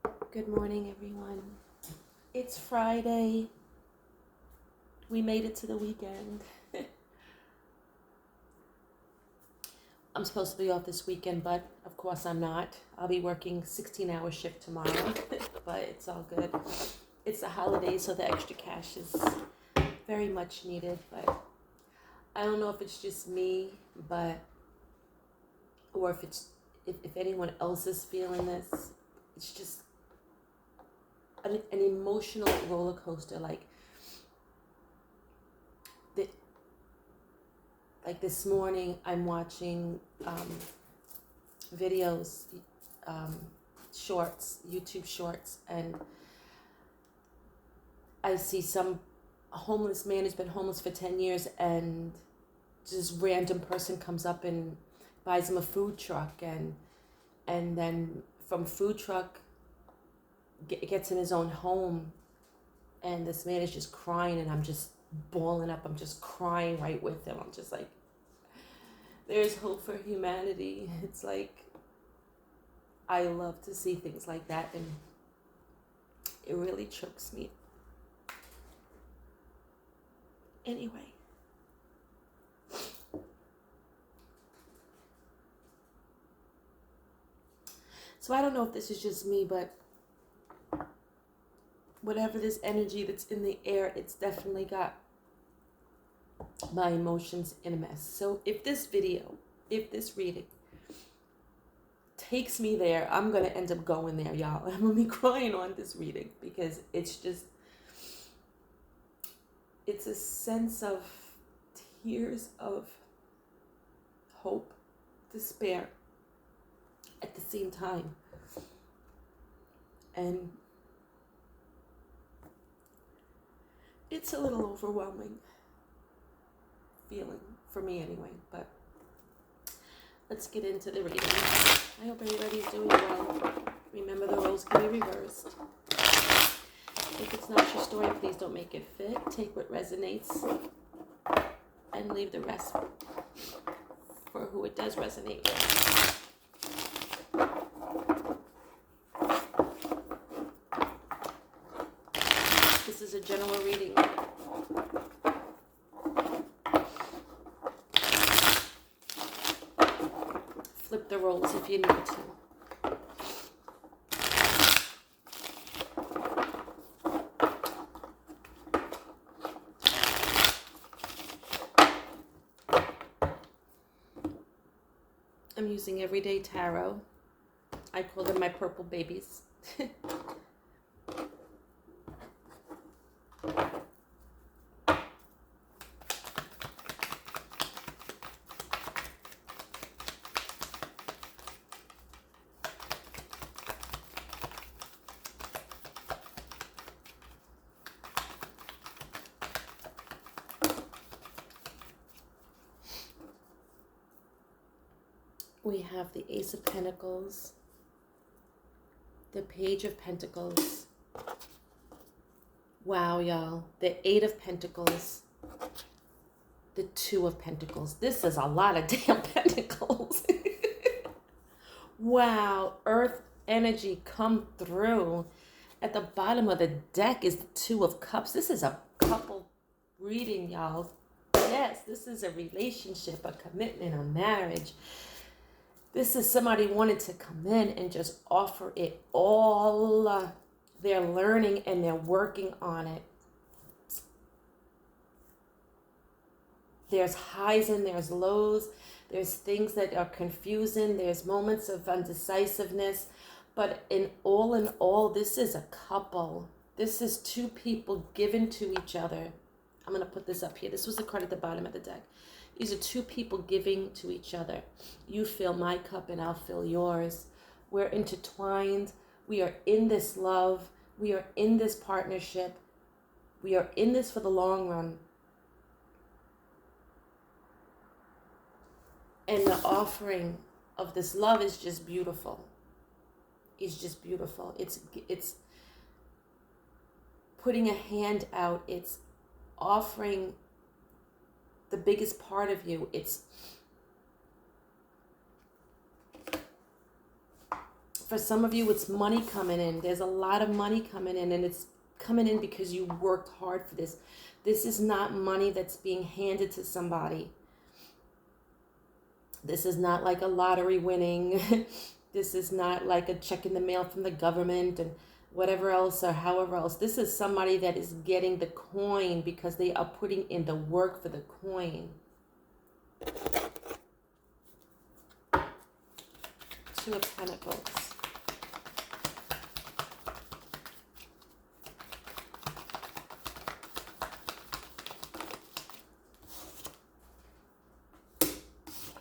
Good morning, everyone. It's Friday. We made it to the weekend. I'm supposed to be off this weekend, but of course I'm not. I'll be working 16-hour shift tomorrow, but it's all good. It's the holiday, so the extra cash is very much needed, but I don't know if it's just me, or if anyone else is feeling this. It's just an emotional roller coaster, like this morning I'm watching videos, shorts, YouTube shorts, and I see some homeless man who's been homeless for 10 years, and just random person comes up and buys him a food truck, and then from food truck gets in his own home, and this man is just crying, and I'm just balling up. I'm just crying right with him. I'm just like, there's hope for humanity. It's like, I love to see things like that, and it really chokes me. Anyway. So I don't know if this is just me, but whatever this energy that's in the air, it's definitely got my emotions in a mess. So if this reading takes me there, I'm going to end up going there, y'all. I'm going to be crying on this reading because it's a sense of tears of hope, despair at the same time. And it's a little overwhelming feeling for me anyway, but let's get into the reading. I hope everybody's doing well. Remember, the roles can be reversed. If it's not your story, please don't make it fit. Take what resonates and leave the rest for who it does resonate with. This is a general reading. Flip the roles if you need to. I'm using Everyday Tarot. I call them my purple babies. We have the Ace of Pentacles, the Page of Pentacles. Wow, y'all. The Eight of Pentacles, the Two of Pentacles. This is a lot of damn pentacles. Wow, Earth energy come through. At the bottom of the deck is the Two of Cups. This is a couple reading, y'all. Yes, this is a relationship, a commitment, a marriage. This is somebody wanted to come in and just offer it all. They're learning and they're working on it. There's highs and there's lows. There's things that are confusing. There's moments of undecisiveness. But in all, this is a couple. This is two people given to each other. I'm going to put this up here. This was the card at the bottom of the deck. These are two people giving to each other. You fill my cup and I'll fill yours. We're intertwined. We are in this love. We are in this partnership. We are in this for the long run. And the offering of this love is just beautiful. It's just beautiful. It's putting a hand out. It's offering the biggest part of you. It's For some of you, it's money coming in. There's a lot of money coming in, and it's coming in because you worked hard for this. This is not money that's being handed to somebody. This is not like a lottery winning. This is not like a check in the mail from the government and whatever else or however else. This is somebody that is getting the coin because they are putting in the work for the coin. Two of Pentacles.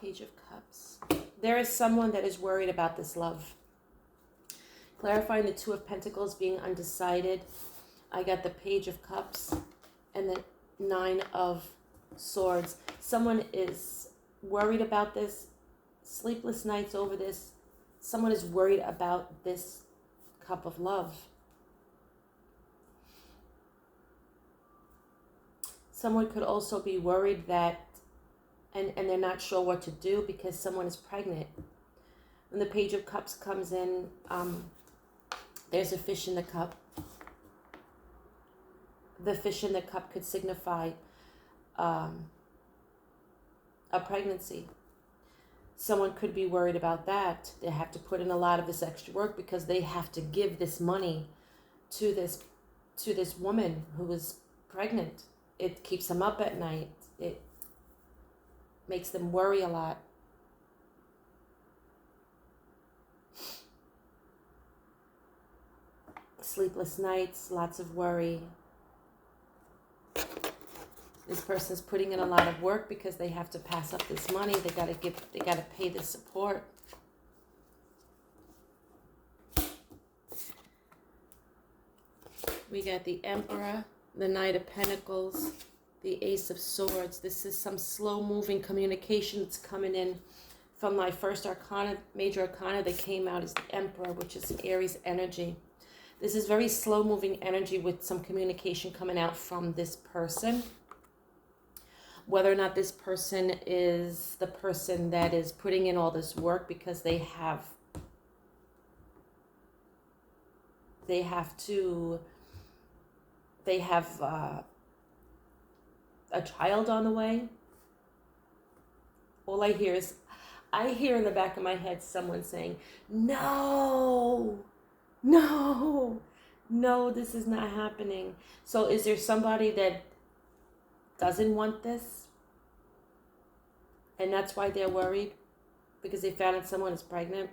Page of Cups. There is someone that is worried about this love. Clarifying the Two of Pentacles, being undecided. I got the Page of Cups and the Nine of Swords. Someone is worried about this. Sleepless nights over this. Someone is worried about this cup of love. Someone could also be worried that and they're not sure what to do because someone is pregnant. When the Page of Cups comes in, there's a fish in the cup. The fish in the cup could signify a pregnancy. Someone could be worried about that. They have to put in a lot of this extra work because they have to give this money to this woman who is pregnant. It keeps them up at night. It makes them worry a lot. Sleepless nights, lots of worry. This person's putting in a lot of work because they have to pass up this money. They gotta pay this support. We got the Emperor, the Knight of Pentacles, the Ace of Swords. This is some slow-moving communication that's coming in from my first arcana, major arcana that came out is the Emperor, which is Aries energy. This is very slow-moving energy with some communication coming out from this person. Whether or not this person is the person that is putting in all this work because they have a child on the way. All I hear in the back of my head someone saying, no, this is not happening. So is there somebody that doesn't want this? And that's why they're worried? Because they found out someone is pregnant?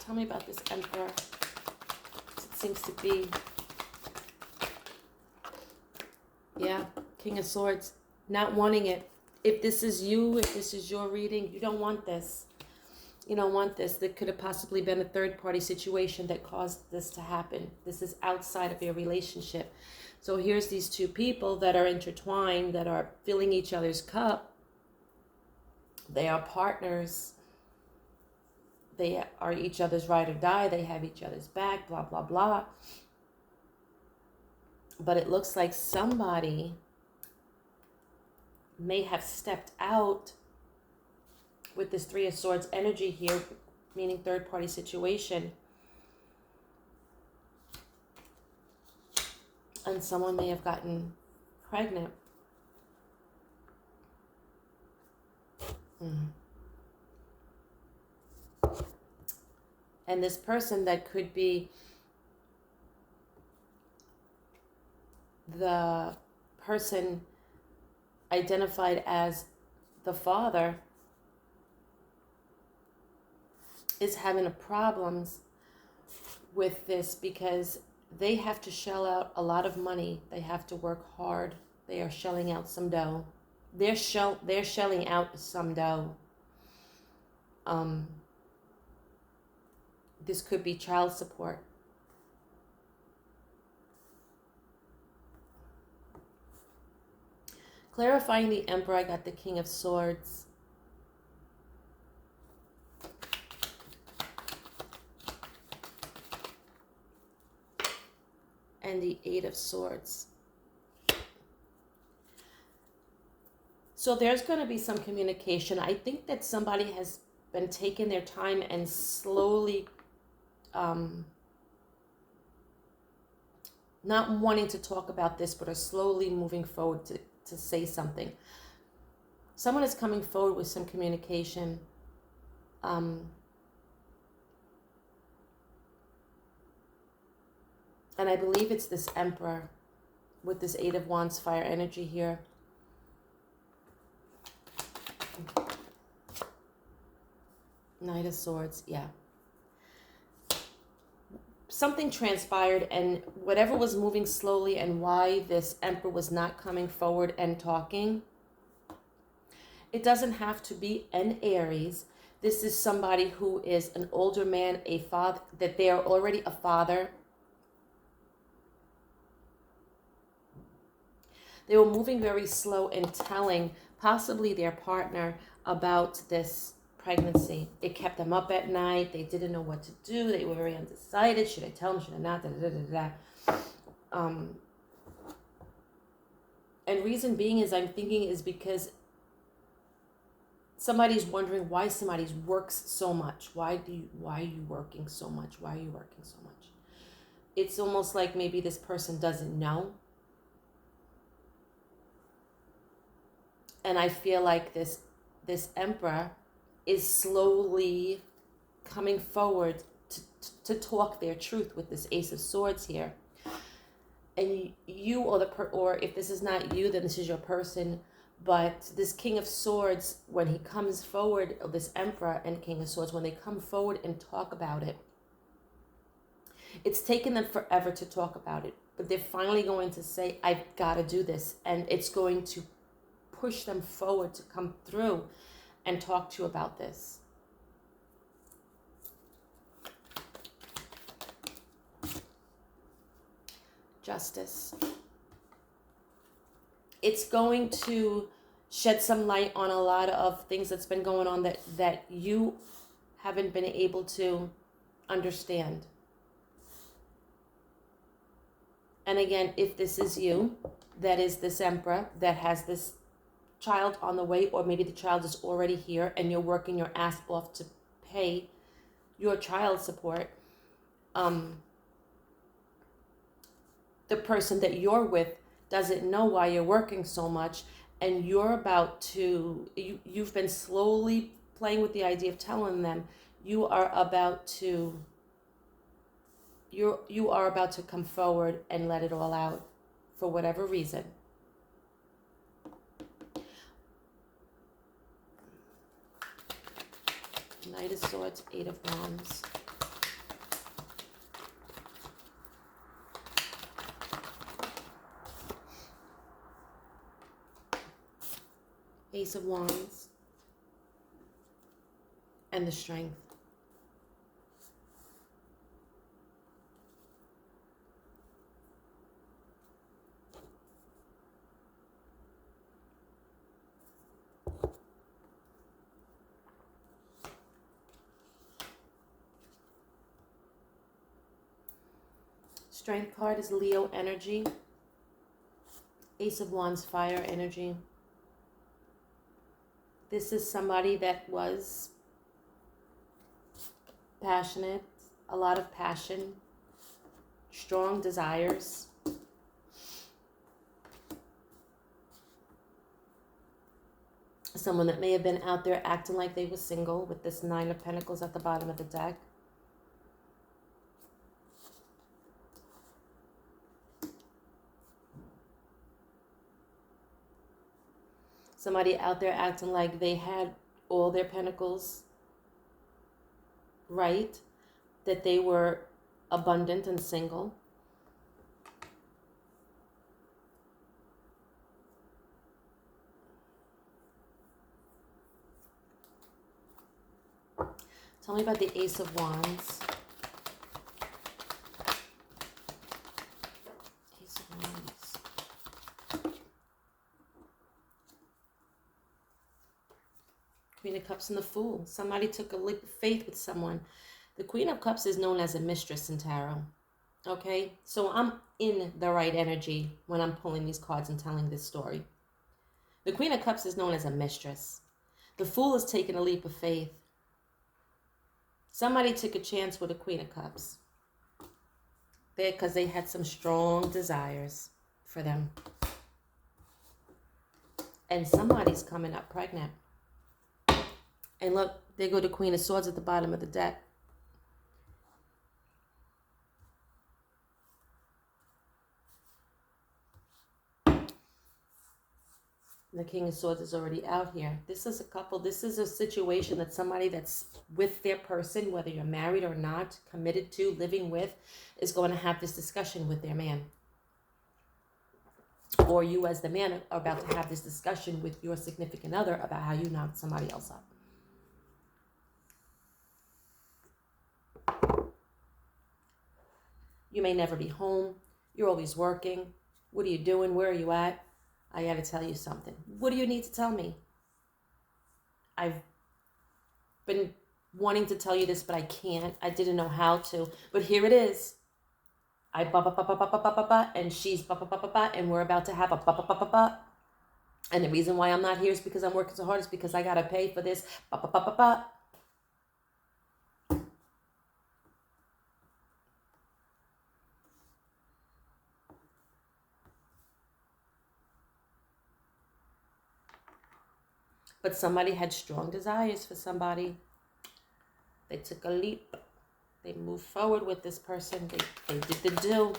Tell me about this Emperor. It seems to be, yeah, King of Swords, not wanting it. If this is you, if this is your reading, you don't want this. You don't want this. There could have possibly been a third-party situation that caused this to happen. This is outside of your relationship. So here's these two people that are intertwined, that are filling each other's cup. They are partners. They are each other's ride or die. They have each other's back, blah, blah, blah. But it looks like somebody may have stepped out with this Three of Swords energy here, meaning third-party situation. And someone may have gotten pregnant. And this person that could be the person identified as the father is having problems with this because they have to shell out a lot of money. They have to work hard. They are shelling out some dough. They're shelling out some dough. This could be child support. Clarifying the Emperor, I got the King of Swords. And the Eight of Swords. So there's going to be some communication. I think that somebody has been taking their time and slowly not wanting to talk about this, but are slowly moving forward to say something. Someone is coming forward with some communication. And I believe it's this Emperor with this Eight of Wands fire energy here. Knight of Swords, yeah. Something transpired, and whatever was moving slowly and why this Emperor was not coming forward and talking, it doesn't have to be an Aries. This is somebody who is an older man, a father, that they are already a father. They were moving very slow and telling possibly their partner about this pregnancy. It kept them up at night. They didn't know what to do. They were very undecided. Should I tell them? Should I not? And reason being is I'm thinking is because somebody's wondering why somebody works so much. Why are you working so much? Why are you working so much? It's almost like maybe this person doesn't know. And I feel like this Emperor is slowly coming forward to talk their truth with this Ace of Swords here. And you or if this is not you, then this is your person. But this King of Swords, when he comes forward, this Emperor and King of Swords, when they come forward and talk about it, it's taken them forever to talk about it. But they're finally going to say, I've got to do this. And it's going to push them forward to come through and talk to you about this. Justice. It's going to shed some light on a lot of things that's been going on that you haven't been able to understand. And again, if this is you, that is this Emperor that has this child on the way, or maybe the child is already here and you're working your ass off to pay your child support, the person that you're with doesn't know why you're working so much, and you've been slowly playing with the idea of telling them you are about to come forward and let it all out for whatever reason. Knight of Swords, Eight of Wands. Ace of Wands. And the Strength. Strength card is Leo energy. Ace of Wands, fire energy. This is somebody that was passionate, a lot of passion, strong desires. Someone that may have been out there acting like they were single with this Nine of Pentacles at the bottom of the deck. Somebody out there acting like they had all their pentacles right, that they were abundant and single. Tell me about the Ace of Wands. Ace of Wands. Queen of Cups and the Fool. Somebody took a leap of faith with someone. The Queen of Cups is known as a mistress in tarot. Okay? So I'm in the right energy when I'm pulling these cards and telling this story. The Queen of Cups is known as a mistress. The Fool is taking a leap of faith. Somebody took a chance with the Queen of Cups. Because they had some strong desires for them. And somebody's coming up pregnant. And look, there go the Queen of Swords at the bottom of the deck. The King of Swords is already out here. This is a couple. This is a situation that somebody that's with their person, whether you're married or not, committed to, living with, is going to have this discussion with their man. Or you as the man are about to have this discussion with your significant other about how you knocked somebody else up. You may never be home. You're always working. What are you doing? Where are you at? I got to tell you something. What do you need to tell me? I've been wanting to tell you this, but I can't. I didn't know how to. But here it is. I ba, and she's ba, and we're about to have a ba. And the reason why I'm not here is because I'm working so hard. Is because I got to pay for this ba. But somebody had strong desires for somebody. They took a leap. They moved forward with this person. They did the do.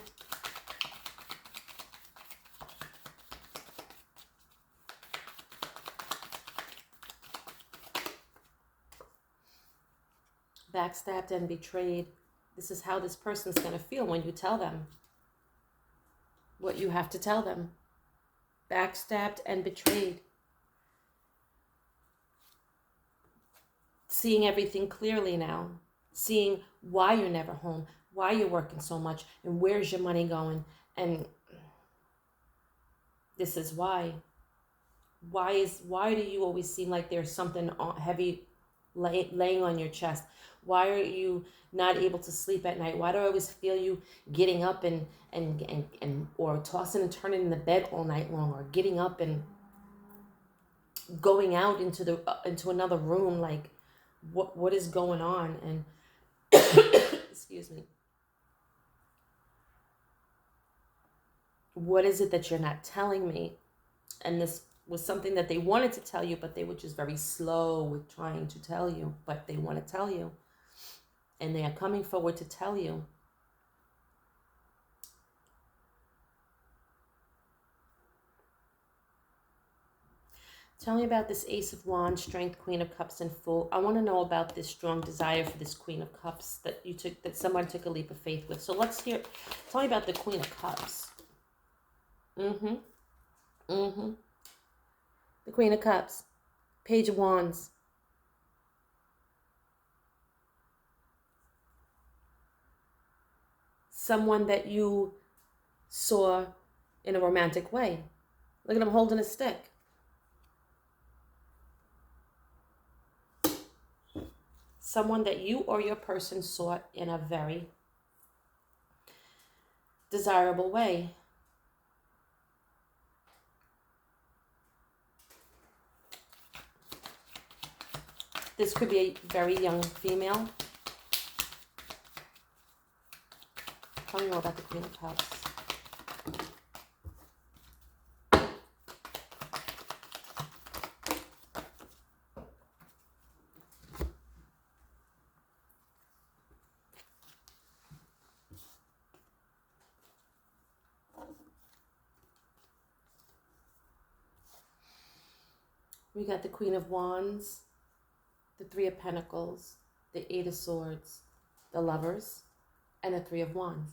Backstabbed and betrayed. This is how this person's going to feel when you tell them what you have to tell them. Backstabbed and betrayed. Seeing everything clearly now. Seeing why you're never home, why you're working so much, and where's your money going. And this is why. Why do you always seem like there's something heavy laying on your chest? Why are you not able to sleep at night? Why do I always feel you getting up and or tossing and turning in the bed all night long, or getting up and going out into another room? Like, what is going on? And excuse me. What is it that you're not telling me? And this was something that they wanted to tell you, but they were just very slow with trying to tell you. But they want to tell you. And they are coming forward to tell you. Tell me about this Ace of Wands, Strength, Queen of Cups, and Fool. I want to know about this strong desire for this Queen of Cups that someone took a leap of faith with. So let's hear. Tell me about the Queen of Cups. The Queen of Cups. Page of Wands. Someone that you saw in a romantic way. Look at him holding a stick. Someone that you or your person saw in a very desirable way. This could be a very young female. Tell me more about the Queen of Cups. We got the Queen of Wands, the Three of Pentacles, the Eight of Swords, the Lovers, and the Three of Wands.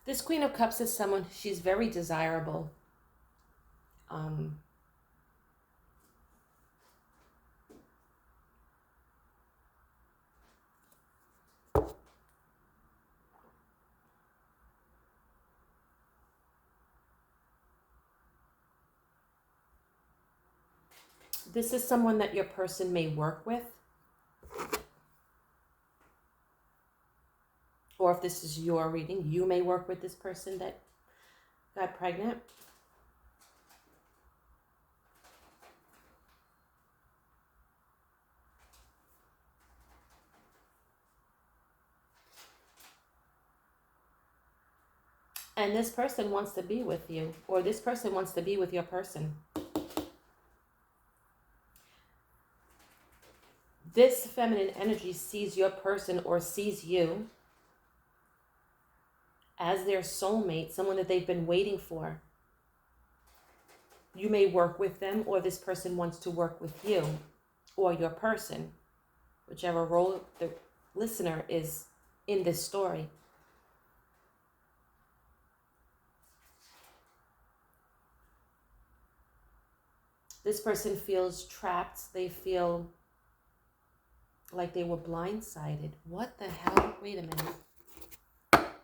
This Queen of Cups is someone, she's very desirable. This is someone that your person may work with. Or if this is your reading, you may work with this person that got pregnant. And this person wants to be with you, or this person wants to be with your person. This feminine energy sees your person or sees you as their soulmate, someone that they've been waiting for. You may work with them, or this person wants to work with you or your person, whichever role the listener is in this story. This person feels trapped. They feel like they were blindsided. What the hell? Wait a minute.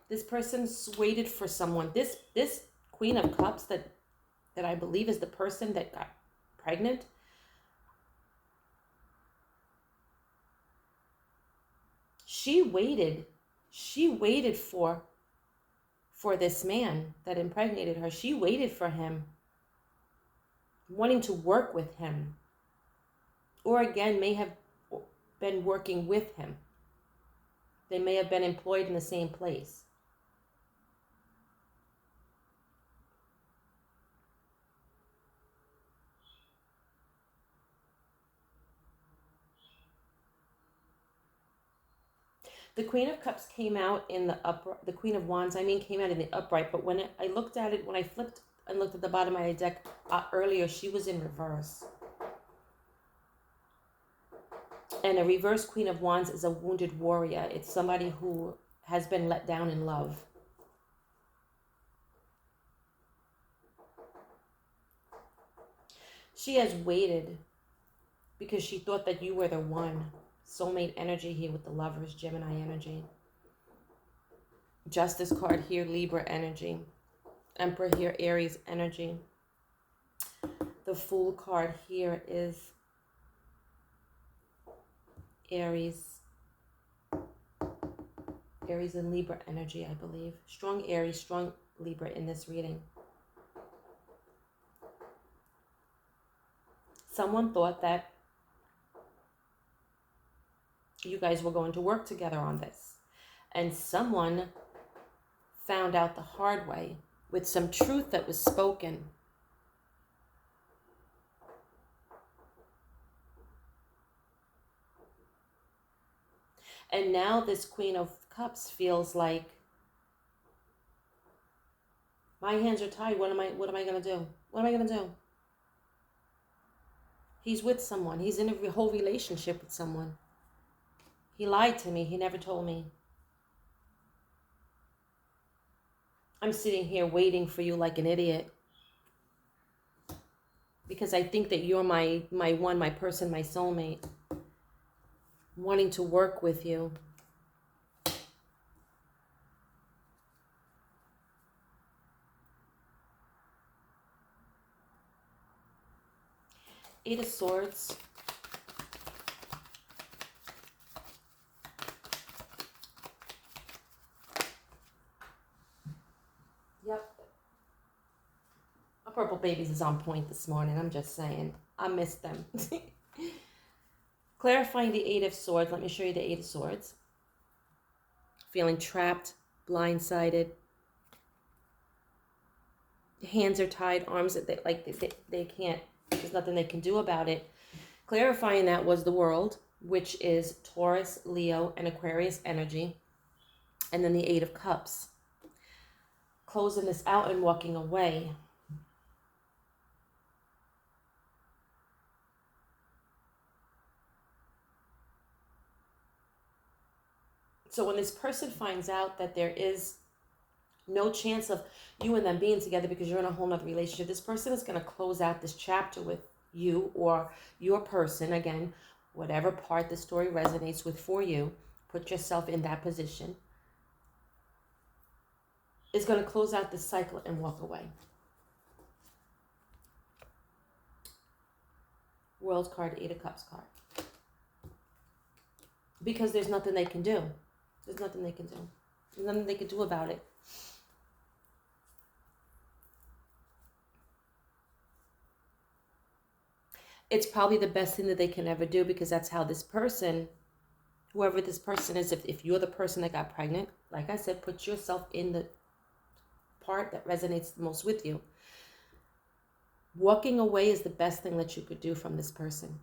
This person's waited for someone. This Queen of Cups that I believe is the person that got pregnant. She waited for this man that impregnated her. She waited for him, wanting to work with him, or again may have been working with him. They may have been employed in the same place. The Queen of Cups came out in the upright. The Queen of Wands, came out in the upright. But when I looked at it, when I flipped and looked at the bottom of my deck earlier, she was in reverse. And a reverse Queen of Wands is a wounded warrior. It's somebody who has been let down in love. She has waited because she thought that you were the one. Soulmate energy here with the Lovers, Gemini energy. Justice card here, Libra energy. Emperor here, Aries energy. The Fool card here is Aries and Libra energy, I believe. Strong Aries, strong Libra in this reading. Someone thought that you guys were going to work together on this. And someone found out the hard way with some truth that was spoken. And now this Queen of Cups feels like, my hands are tied. What am I going to do? What am I going to do? He's with someone. He's in a whole relationship with someone. He lied to me. He never told me. I'm sitting here waiting for you like an idiot. Because I think that you're my one, my person, my soulmate. Wanting to work with you. Eight of Swords. Yep. Our Purple Babies is on point this morning. I'm just saying. I missed them. Clarifying the Eight of Swords. Let me show you the Eight of Swords. Feeling trapped, blindsided. Hands are tied, arms that they can't. There's nothing they can do about it. Clarifying that was the World, which is Taurus, Leo, and Aquarius energy. And then the Eight of Cups. Closing this out and walking away. So when this person finds out that there is no chance of you and them being together because you're in a whole nother relationship, this person is going to close out this chapter with you or your person. Again, whatever part the story resonates with for you, put yourself in that position. Is going to close out this cycle and walk away. World card, 8 of Cups card. Because there's nothing they can do. There's nothing they can do. There's nothing they can do about it. It's probably the best thing that they can ever do, because that's how this person, whoever this person is, if you're the person that got pregnant, like I said, put yourself in the part that resonates the most with you. Walking away is the best thing that you could do from this person.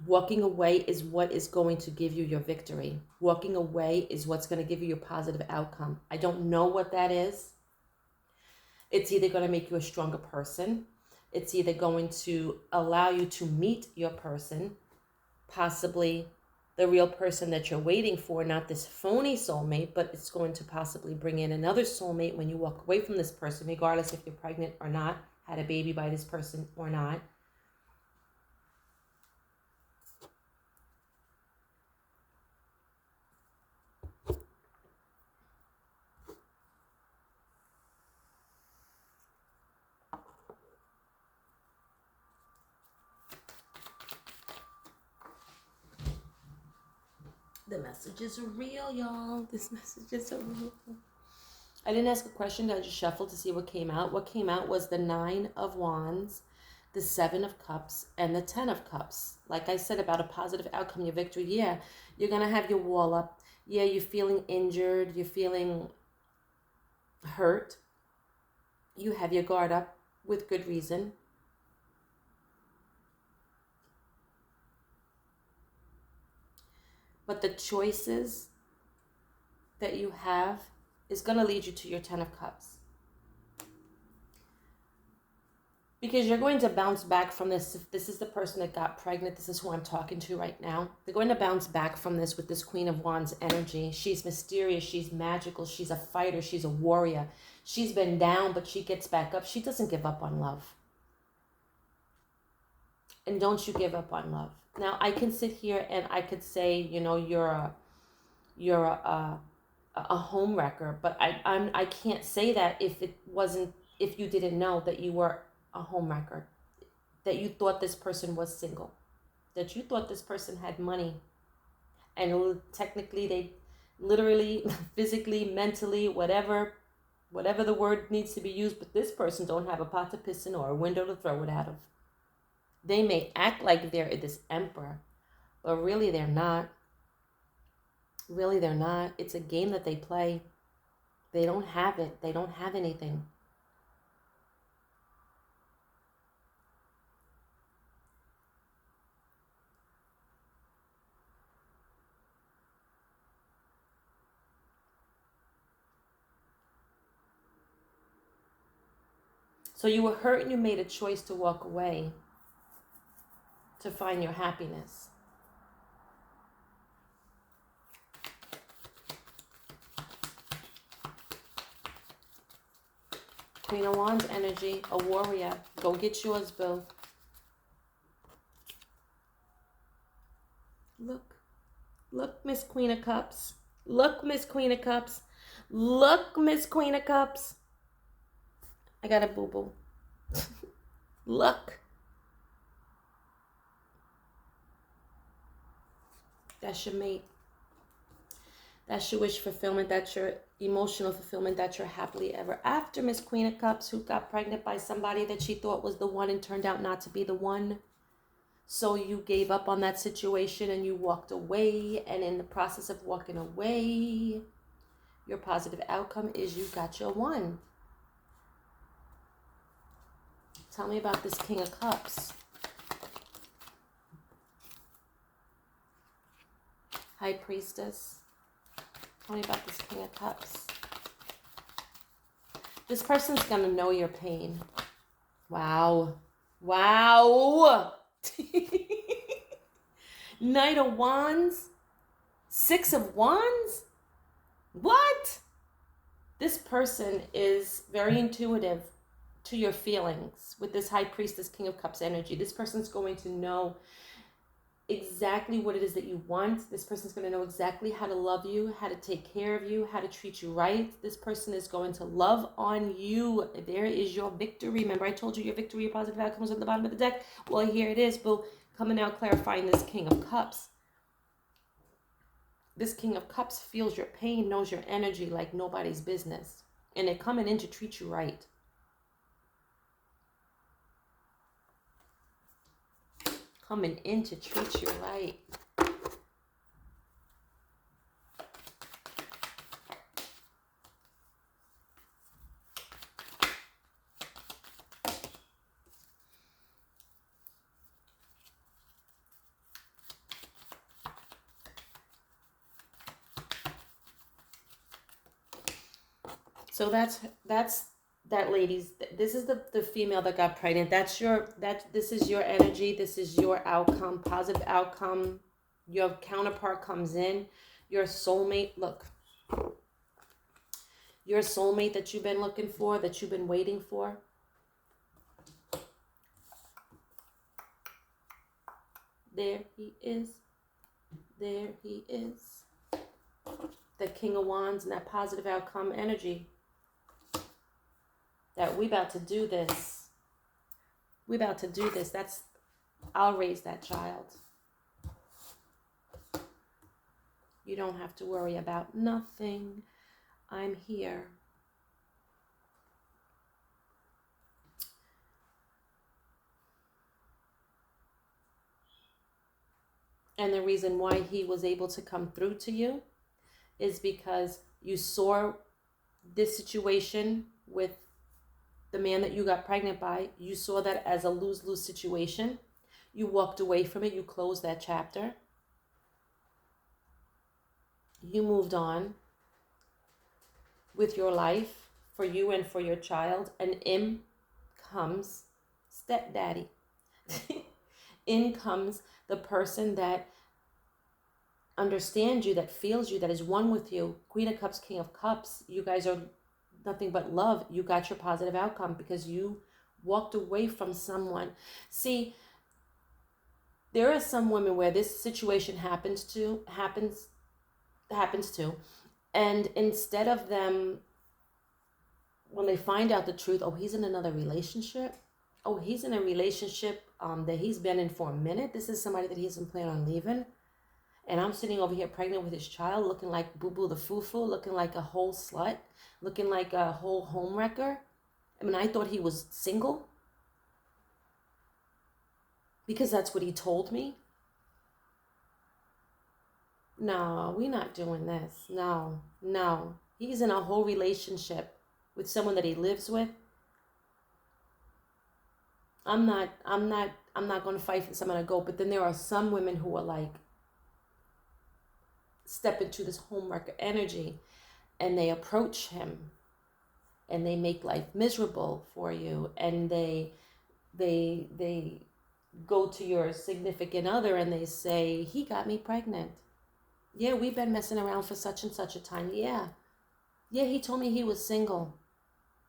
Walking away is what is going to give you your victory. Walking away is what's going to give you your positive outcome. I don't know what that is. It's either going to make you a stronger person. It's either going to allow you to meet your person, possibly the real person that you're waiting for, not this phony soulmate, but it's going to possibly bring in another soulmate when you walk away from this person, regardless if you're pregnant or not, had a baby by this person or not. The messages are real, y'all. This messages are real. I didn't ask a question. I just shuffled to see what came out. What came out was the 9 of Wands, the 7 of Cups, and the 10 of Cups. Like I said about a positive outcome, your victory. Yeah, you're going to have your wall up. Yeah, you're feeling injured. You're feeling hurt. You have your guard up with good reason. But the choices that you have is going to lead you to your 10 of Cups. Because you're going to bounce back from this. If this is the person that got pregnant, this is who I'm talking to right now. They're going to bounce back from this with this Queen of Wands energy. She's mysterious. She's magical. She's a fighter. She's a warrior. She's been down, but she gets back up. She doesn't give up on love. And don't you give up on love. Now, I can sit here and I could say, you know, you're a home wrecker, but I can't say that if you didn't know that you were a home wrecker, that you thought this person was single, that you thought this person had money, and technically they literally, physically, mentally, whatever the word needs to be used, but this person don't have a pot to piss in or a window to throw it out of. They may act like they're this emperor, but really they're not. Really they're not. It's a game that they play. They don't have it. They don't have anything. So you were hurt and you made a choice to walk away to find your happiness. Queen of Wands energy, a warrior. Go get yours, boo. Look, Miss Queen of Cups. Look, Miss Queen of Cups. Look, Miss Queen of Cups. I got a boo-boo. Look. That's your mate. That's your wish fulfillment. That's your emotional fulfillment. That's your happily ever after, Miss Queen of Cups, who got pregnant by somebody that she thought was the one and turned out not to be the one. So you gave up on that situation and you walked away. And in the process of walking away, your positive outcome is you got your one. Tell me about this King of Cups. High Priestess. Tell me about this King of Cups. This person's going to know your pain. Wow. Wow. Knight of Wands. 6 of Wands. What? This person is very intuitive to your feelings with this High Priestess, King of Cups energy. This person's going to know exactly what it is that you want. This person's going to know exactly how to love you, how to take care of you, how to treat you right. This person is going to love on you. There is your victory. Remember, I told you your victory, your positive outcomes at the bottom of the deck. Well, here it is, boo. Coming out clarifying this King of Cups. This King of Cups feels your pain, knows your energy like nobody's business. And they're coming in to treat you right. Coming in to treat you right. So that's that, ladies. This is the female that got pregnant. This is your energy. This is your outcome, positive outcome. Your counterpart comes in. Your soulmate, look. Your soulmate that you've been looking for, that you've been waiting for. There he is. There he is. The King of Wands and that positive outcome energy. That we about to do this. We about to do this. I'll raise that child. You don't have to worry about nothing. I'm here. And the reason why he was able to come through to you is because you saw this situation with the man that you got pregnant by. You saw that as a lose-lose situation. You walked away from it. You closed that chapter. You moved on with your life for you and for your child. And in comes stepdaddy. In comes the person that understands you, that feels you, that is one with you. Queen of Cups, King of Cups. You guys are nothing but love. You got your positive outcome because you walked away from someone. See, there are some women where this situation happens to, and instead of them, when they find out the truth, oh, he's in another relationship. Oh, he's in a relationship that he's been in for a minute. This is somebody that he doesn't plan on leaving. And I'm sitting over here pregnant with his child, looking like Boo-Boo the Foo-Foo, looking like a whole slut, looking like a whole home wrecker. I mean, I thought he was single because that's what he told me. No, we're not doing this. No. He's in a whole relationship with someone that he lives with. I'm not going to fight for this. I'm going to go. But then there are some women who are like, step into this homewrecker energy and they approach him and they make life miserable for you, and they go to your significant other and they say, he got me pregnant. Yeah, we've been messing around for such and such a time. Yeah, he told me he was single.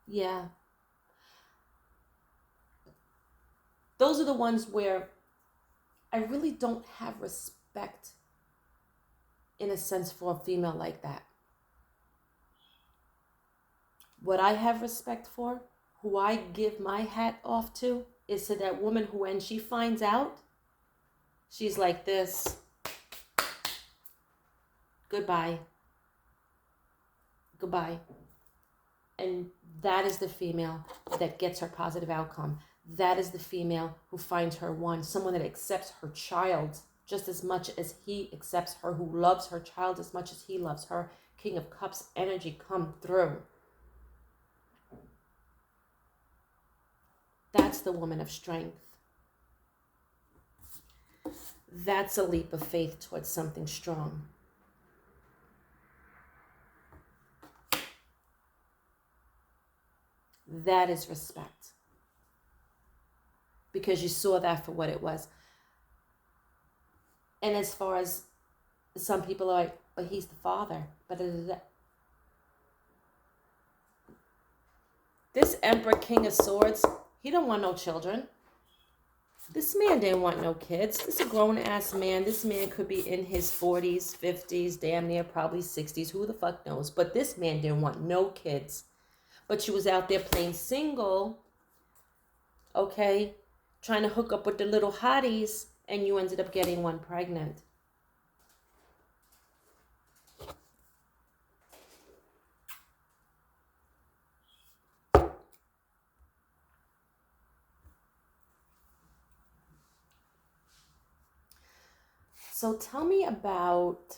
Yeah. Those are the ones where I really don't have respect, in a sense, for a female like that. What I have respect for, who I give my hat off to, is to that woman who, when she finds out, she's like this. Goodbye. And that is the female that gets her positive outcome. That is the female who finds her one, someone that accepts her child just as much as he accepts her, who loves her child as much as he loves her. King of Cups energy come through. That's the woman of strength. That's a leap of faith towards something strong. That is respect. Because you saw that for what it was. And as far as some people are like, but he's the father. This Emperor, King of Swords, he don't want no children. This man didn't want no kids. This is a grown-ass man. This man could be in his 40s, 50s, damn near probably 60s. Who the fuck knows? But this man didn't want no kids. But she was out there playing single, okay, trying to hook up with the little hotties, and you ended up getting one pregnant. So tell me about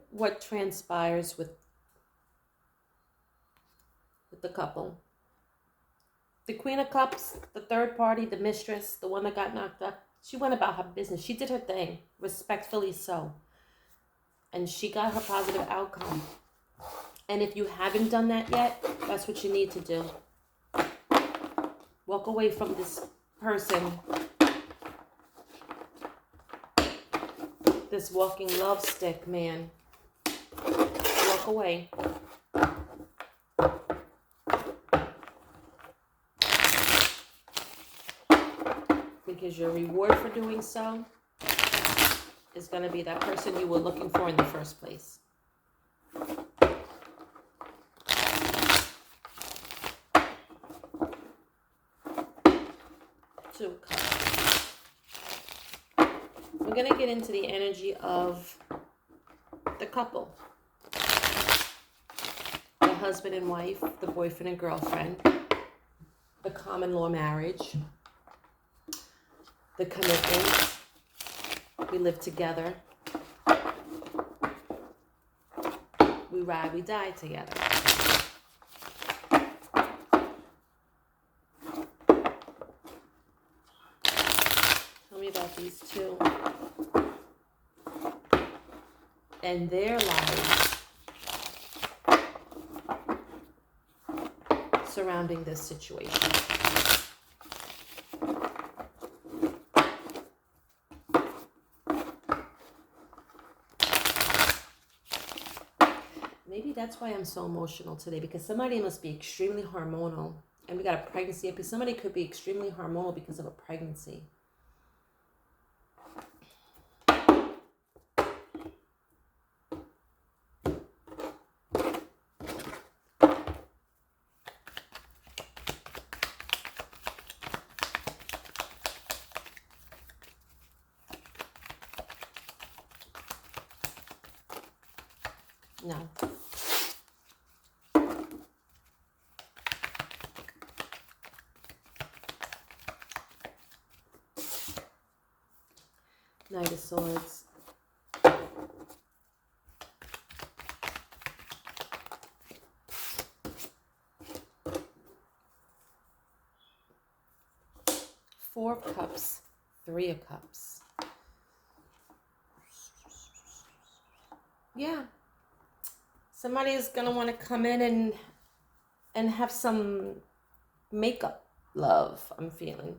what transpires with the couple. The Queen of Cups, the third party, the mistress, the one that got knocked up, she went about her business. She did her thing, respectfully so. And she got her positive outcome. And if you haven't done that yet, that's what you need to do. Walk away from this person, this walking love stick, man. Walk away. Because your reward for doing so is going to be that person you were looking for in the first place. Two of Cups. We're going to get into the energy of the couple. The husband and wife, the boyfriend and girlfriend, the common law marriage, the commitment, we live together, we ride, we die together. Tell me about these two and their lives surrounding this situation. Maybe that's why I'm so emotional today, because somebody must be extremely hormonal. And we got a pregnancy up here. Somebody could be extremely hormonal because of a pregnancy. No. Knight of Swords. Four of Cups. Three of Cups. Yeah. Somebody is going to want to come in and have some makeup love, I'm feeling.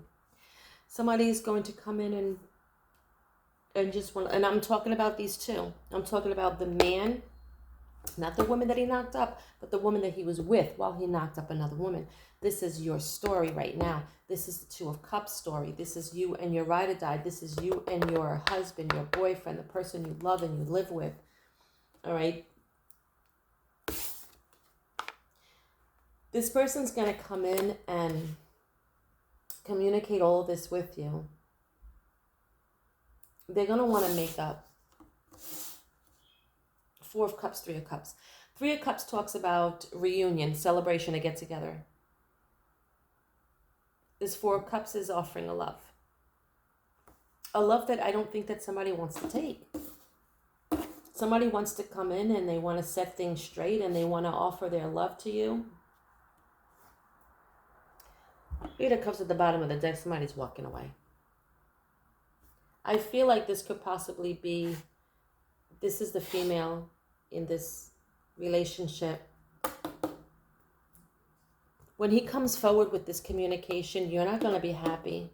Somebody is going to come in and just want, and I'm talking about these two. I'm talking about the man, not the woman that he knocked up, but the woman that he was with while he knocked up another woman. This is your story right now. This is the Two of Cups story. This is you and your ride or die. This is you and your husband, your boyfriend, the person you love and you live with. All right. This person's going to come in and communicate all of this with you. They're going to want to make up. Four of Cups, Three of Cups. Three of Cups talks about reunion, celebration, a get-together. This Four of Cups is offering a love. A love that I don't think that somebody wants to take. Somebody wants to come in and they want to set things straight and they want to offer their love to you. Eight of Cups at the bottom of the deck, somebody's walking away. I feel like this could possibly be, this is the female in this relationship. When he comes forward with this communication, you're not going to be happy.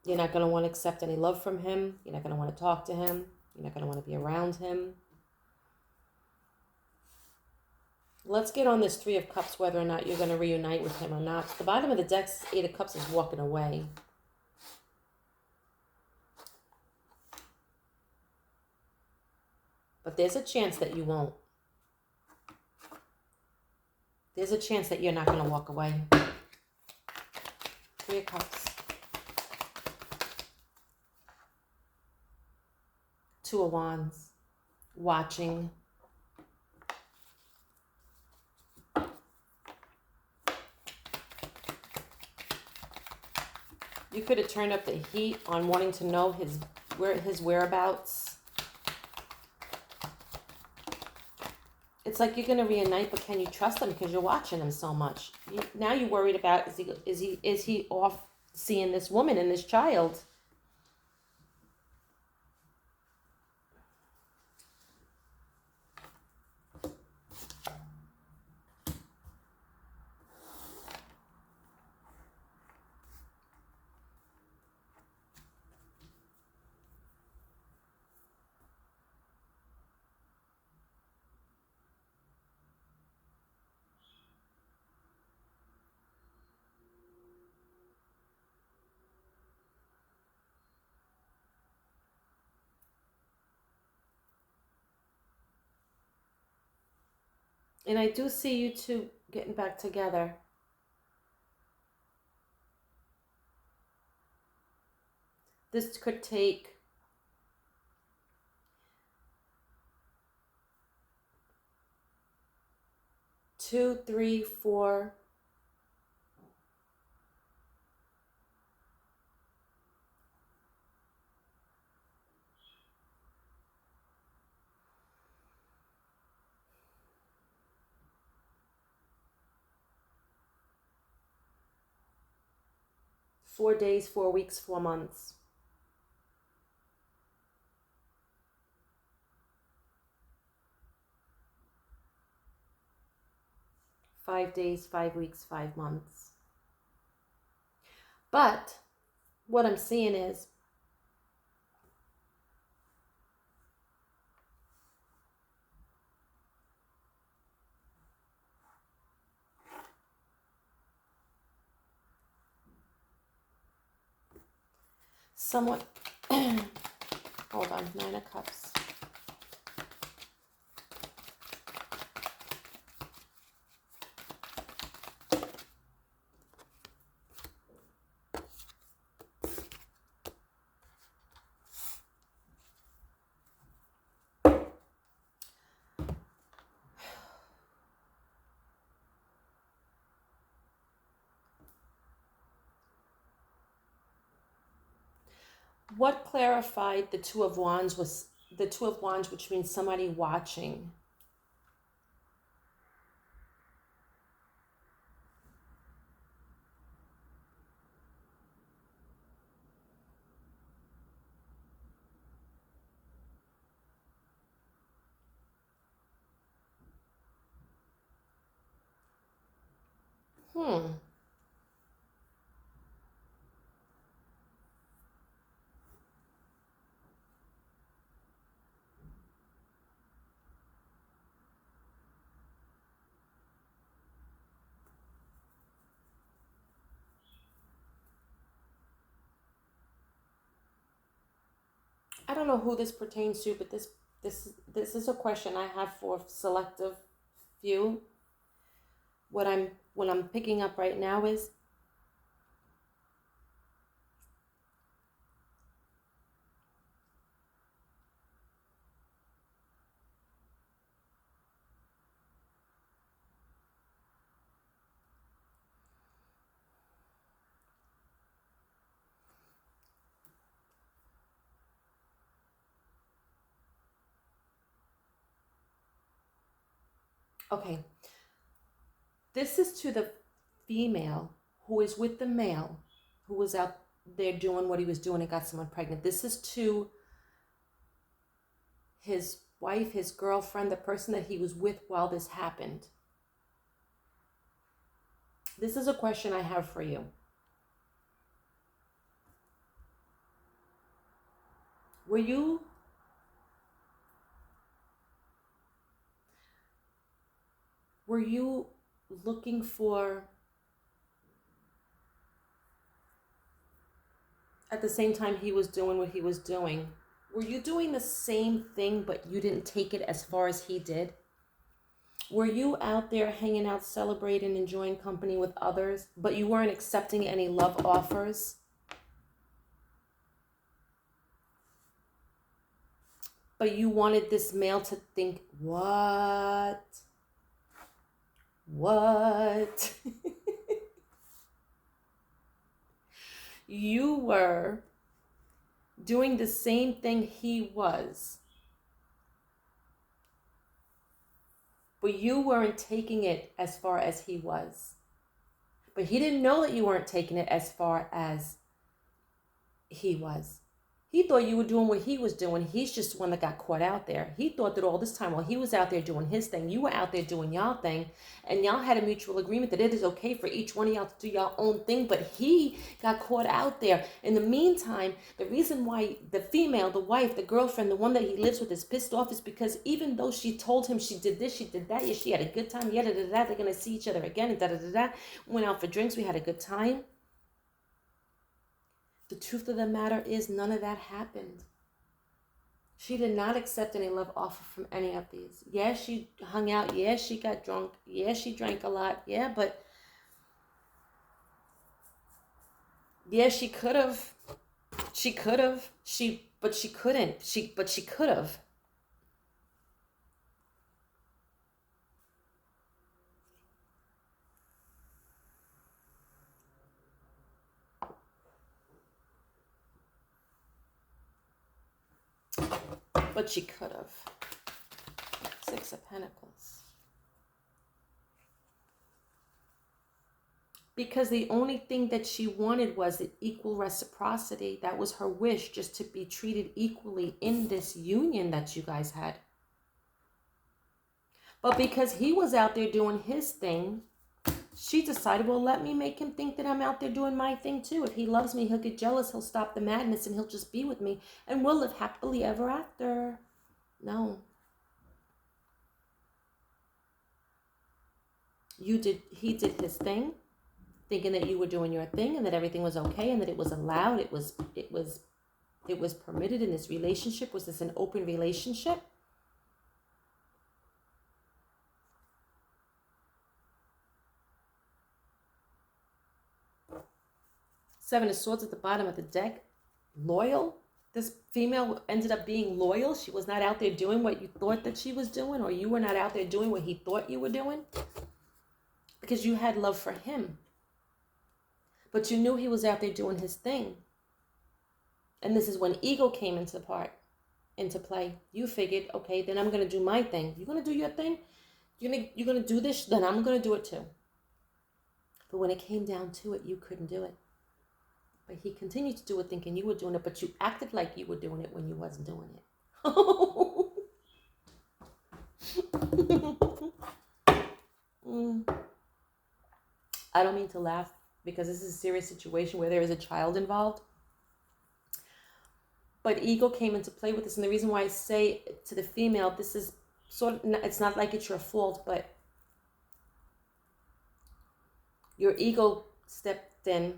You're not going to want to accept any love from him. You're not going to want to talk to him. You're not going to want to be around him. Let's get on this Three of Cups, whether or not you're going to reunite with him or not. The bottom of the deck's Eight of Cups is walking away. But there's a chance that you won't. There's a chance that you're not going to walk away. 3 of Cups. 2 of Wands. Watching. You could have turned up the heat on wanting to know his whereabouts. It's like you're gonna reunite, but can you trust him because you're watching him so much? Now you're worried about is he off seeing this woman and this child? And I do see you two getting back together. This could take 2, 3, 4. 4 days, 4 weeks, 4 months. Five days, 5 weeks, 5 months. But what I'm seeing is somewhat, hold on, 9 of Cups. What clarified the 2 of Wands was the 2 of Wands, which means somebody watching. I don't know who this pertains to, but this is a question I have for selective few. What I'm picking up right now is okay. This is to the female who is with the male who was out there doing what he was doing and got someone pregnant. This is to his wife, his girlfriend, the person that he was with while this happened. This is a question I have for you. Were you looking for, at the same time he was doing what he was doing, Were you doing the same thing, but you didn't take it as far as he did? Were you out there hanging out, celebrating, enjoying company with others, but you weren't accepting any love offers? But you wanted this male to think, what? What? You were doing the same thing he was, but you weren't taking it as far as he was. But he didn't know that you weren't taking it as far as he was. He thought you were doing what he was doing. He's just the one that got caught out there. He thought that all this time while he was out there doing his thing, you were out there doing y'all thing, and y'all had a mutual agreement that it is okay for each one of y'all to do y'all own thing, but he got caught out there. In the meantime, the reason why the female, the wife, the girlfriend, the one that he lives with is pissed off is because even though she told him she did this, she did that, yeah, she had a good time, yeah, they're going to see each other again, and went out for drinks, we had a good time. The truth of the matter is none of that happened. She did not accept any love offer from any of these. Yeah, she hung out. Yeah, she got drunk. Yeah, she drank a lot. Yeah, but yeah, she could have. She could have. But she couldn't. But she could have. But she could have. 6 of Pentacles. Because the only thing that she wanted was the equal reciprocity. That was her wish, just to be treated equally in this union that you guys had. But because he was out there doing his thing, she decided, well, let me make him think that I'm out there doing my thing too. If he loves me, he'll get jealous, he'll stop the madness, and he'll just be with me, and we'll live happily ever after. No. He did his thing, thinking that you were doing your thing and that everything was okay and that it was allowed, it was permitted in this relationship. Was this an open relationship? Seven of Swords at the bottom of the deck. Loyal. This female ended up being loyal. She was not out there doing what you thought that she was doing, or you were not out there doing what he thought you were doing, because you had love for him. But you knew he was out there doing his thing. And this is when ego came into play. You figured, okay, then I'm going to do my thing. You're going to do your thing? You're going to do this? Then I'm going to do it too. But when it came down to it, you couldn't do it. But he continued to do it thinking you were doing it, but you acted like you were doing it when you wasn't doing it. I don't mean to laugh, because this is a serious situation where there is a child involved. But ego came into play with this. And the reason why I say to the female, this is sort of, it's not like it's your fault, but your ego stepped in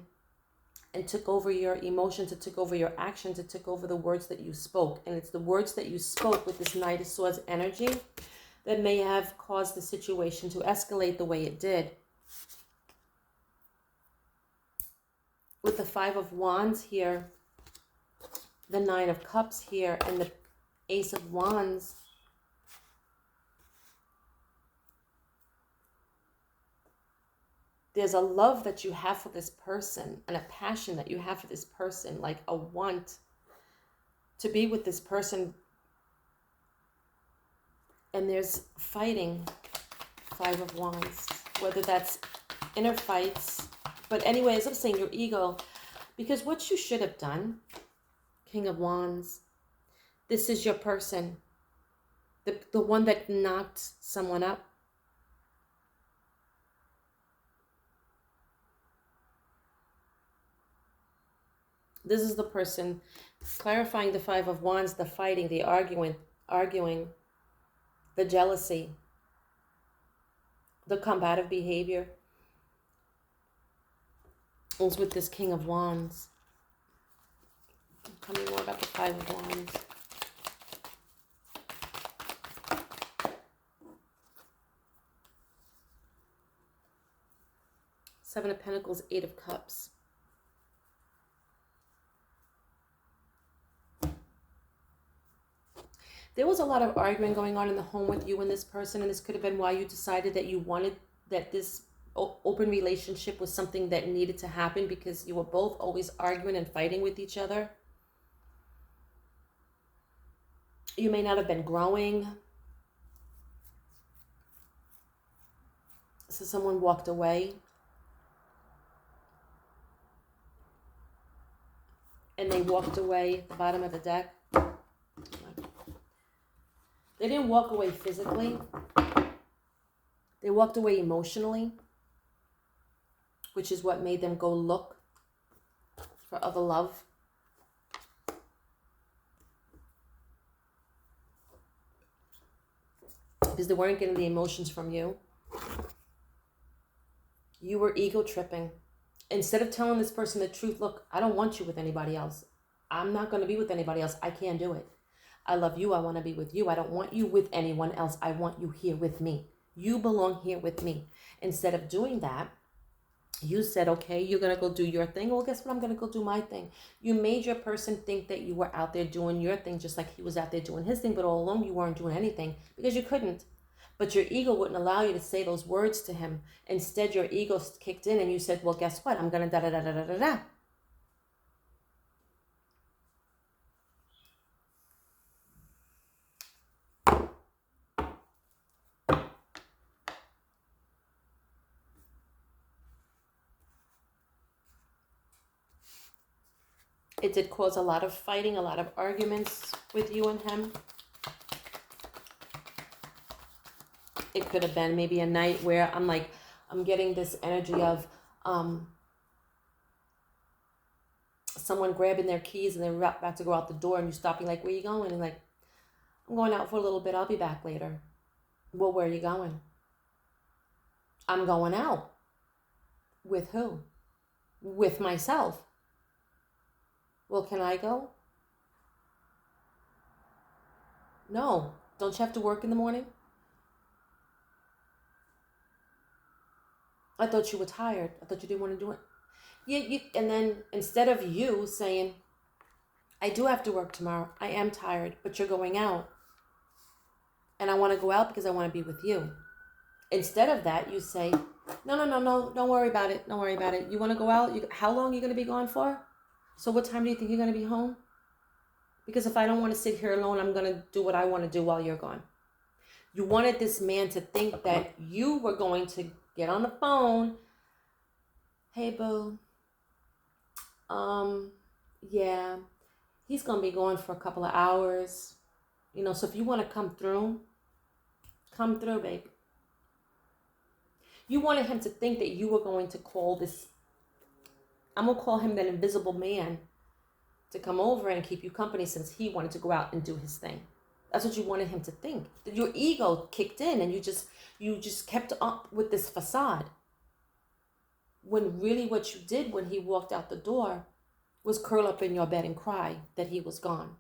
and took over your emotions, it took over your actions, it took over the words that you spoke. And it's the words that you spoke with this Knight of Swords energy that may have caused the situation to escalate the way it did. With the Five of Wands here, the Nine of Cups here, and the Ace of Wands, there's a love that you have for this person and a passion that you have for this person, like a want to be with this person. And there's fighting, Five of Wands, whether that's inner fights. But anyways, I'm saying your ego, because what you should have done, King of Wands, this is your person, the one that knocked someone up. This is the person clarifying the Five of Wands, the fighting, the arguing, the jealousy, the combative behavior. It was with this King of Wands. Tell me more about the Five of Wands. Seven of Pentacles, Eight of Cups. There was a lot of arguing going on in the home with you and this person, and this could have been why you decided that you wanted that this open relationship was something that needed to happen, because you were both always arguing and fighting with each other. You may not have been growing. So someone walked away. And they walked away at the bottom of the deck. They didn't walk away physically. They walked away emotionally, which is what made them go look for other love. Because they weren't getting the emotions from you. You were ego tripping. Instead of telling this person the truth, look, I don't want you with anybody else. I'm not going to be with anybody else. I can't do it. I love you. I want to be with you. I don't want you with anyone else. I want you here with me. You belong here with me. Instead of doing that, you said, okay, you're going to go do your thing. Well, guess what? I'm going to go do my thing. You made your person think that you were out there doing your thing, just like he was out there doing his thing. But all along, you weren't doing anything because you couldn't. But your ego wouldn't allow you to say those words to him. Instead, your ego kicked in and you said, well, guess what? I'm going to da-da-da-da-da-da-da. It did cause a lot of fighting, a lot of arguments with you and him. It could have been maybe a night where I'm getting this energy of someone grabbing their keys and they're about to go out the door and you stopping like, where are you going? And like, I'm going out for a little bit. I'll be back later. Well, where are you going? I'm going out. With who? With myself. Well, can I go? No. Don't you have to work in the morning? I thought you were tired. I thought you didn't want to do it. Yeah, and then instead of you saying, I do have to work tomorrow. I am tired, but you're going out. And I want to go out because I want to be with you. Instead of that, you say, no. Don't worry about it. Don't worry about it. You want to go out? How long are you going to be gone for? So what time do you think you're going to be home? Because if I don't want to sit here alone, I'm going to do what I want to do while you're gone. You wanted this man to think that you were going to get on the phone. Hey, boo. Yeah, he's going to be gone for a couple of hours. So if you want to come through, babe. You wanted him to think that you were going to call this, I'm going to call him that invisible man, to come over and keep you company since he wanted to go out and do his thing. That's what you wanted him to think. Your ego kicked in and you just kept up with this facade. When really what you did when he walked out the door was curl up in your bed and cry that he was gone.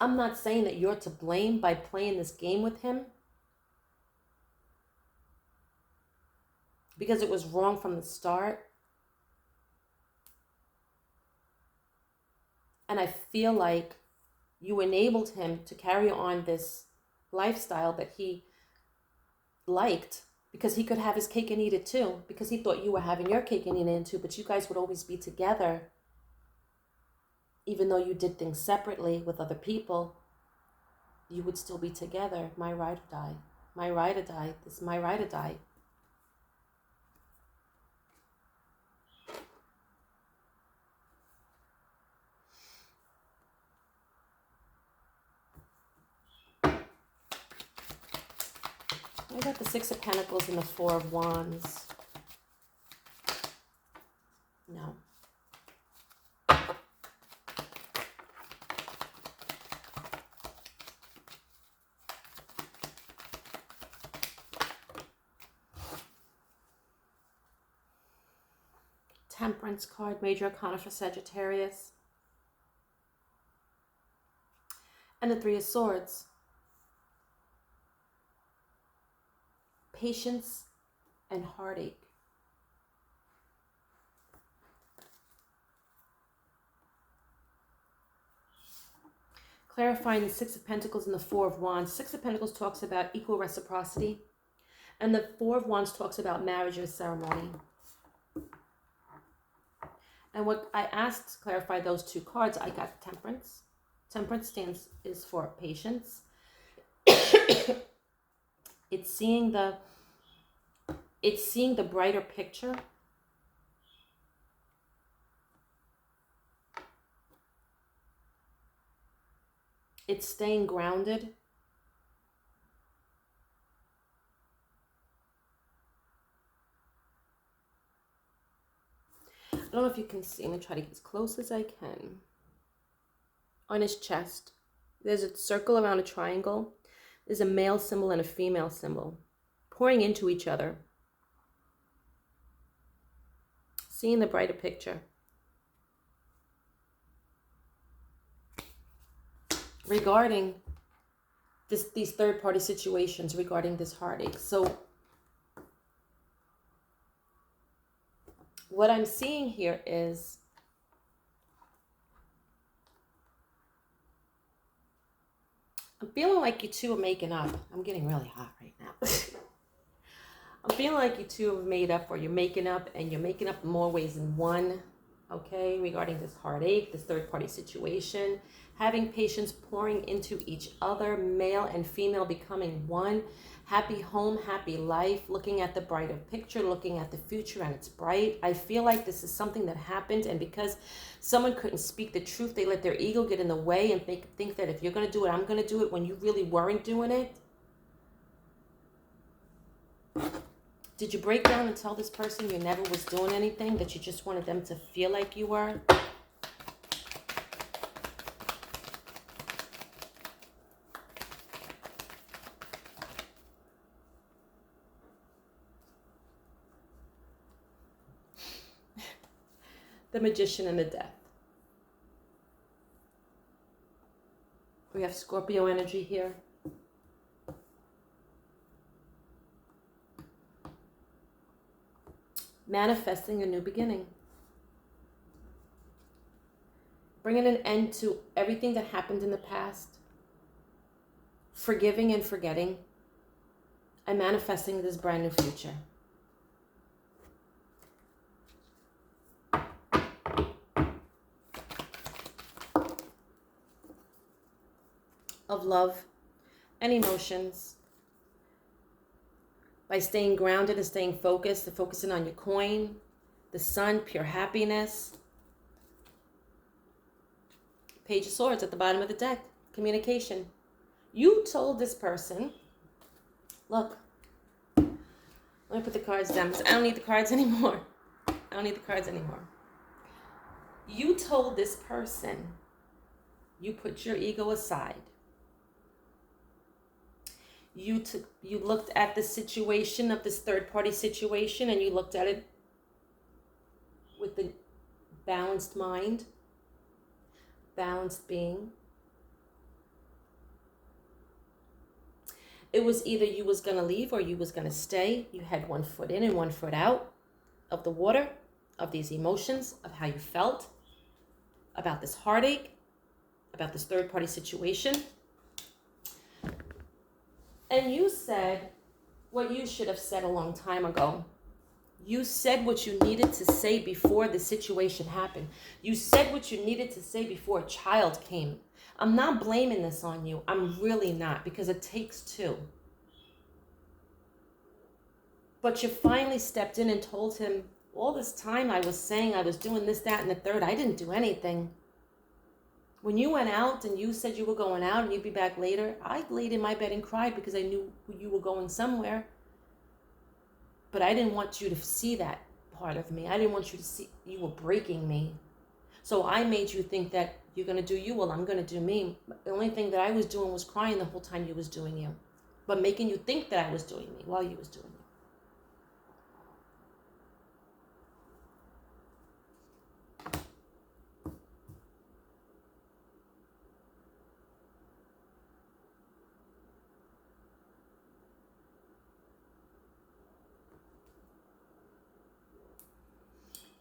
I'm not saying that you're to blame by playing this game with him, because it was wrong from the start. And I feel like you enabled him to carry on this lifestyle that he liked, because he could have his cake and eat it too, because he thought you were having your cake and eating it too, but you guys would always be together. Even though you did things separately with other people, you would still be together. My ride or die. My ride or die. This is my ride or die. I got the Six of Pentacles and the Four of Wands. No. Temperance card, Major Arcana for Sagittarius. And the Three of Swords. Patience and heartache. Clarifying the Six of Pentacles and the Four of Wands. Six of Pentacles talks about equal reciprocity. And the Four of Wands talks about marriage or ceremony. And what I asked to clarify those two cards, I got Temperance. Temperance is for patience. It's seeing the brighter picture. It's staying grounded. I don't know if you can see. I'm going to try to get as close as I can. On his chest, there's a circle around a triangle. There's a male symbol and a female symbol pouring into each other. Seeing the brighter picture. Regarding these third-party situations, regarding this heartache. So what I'm seeing here is I'm feeling like you two are making up. I'm getting really hot right now. I'm feeling like you two have made up, or you're making up, and you're making up in more ways than one, okay, regarding this heartache, this third-party situation. Having patience, pouring into each other, male and female becoming one. Happy home, happy life, looking at the brighter picture, looking at the future, and it's bright. I feel like this is something that happened, and because someone couldn't speak the truth, they let their ego get in the way and think that if you're going to do it, I'm going to do it, when you really weren't doing it. Did you break down and tell this person you never was doing anything, that you just wanted them to feel like you were? The Magician and the Death. We have Scorpio energy here. Manifesting a new beginning. Bringing an end to everything that happened in the past. Forgiving and forgetting. And manifesting this brand new future. Of love and emotions. By staying grounded and staying focused, and focusing on your coin, the sun, pure happiness. Page of Swords at the bottom of the deck, communication. You told this person, look, let me put the cards down because I don't need the cards anymore. I don't need the cards anymore. You told this person, you put your ego aside. You looked at the situation of this third-party situation, and you looked at it with the balanced mind, balanced being. It was either you was going to leave or you was going to stay. You had one foot in and one foot out of the water, of these emotions, of how you felt about this heartache, about this third-party situation. And you said what you should have said a long time ago. You said what you needed to say before the situation happened. You said what you needed to say before a child came. I'm not blaming this on you. I'm really not, because it takes two. But you finally stepped in and told him, all this time I was saying I was doing this, that, and the third. I didn't do anything. When you went out and you said you were going out and you'd be back later, I laid in my bed and cried because I knew you were going somewhere. But I didn't want you to see that part of me. I didn't want you to see you were breaking me. So I made you think that you're going to do you, well, I'm going to do me. The only thing that I was doing was crying the whole time you was doing you. But making you think that I was doing me while you was doing you.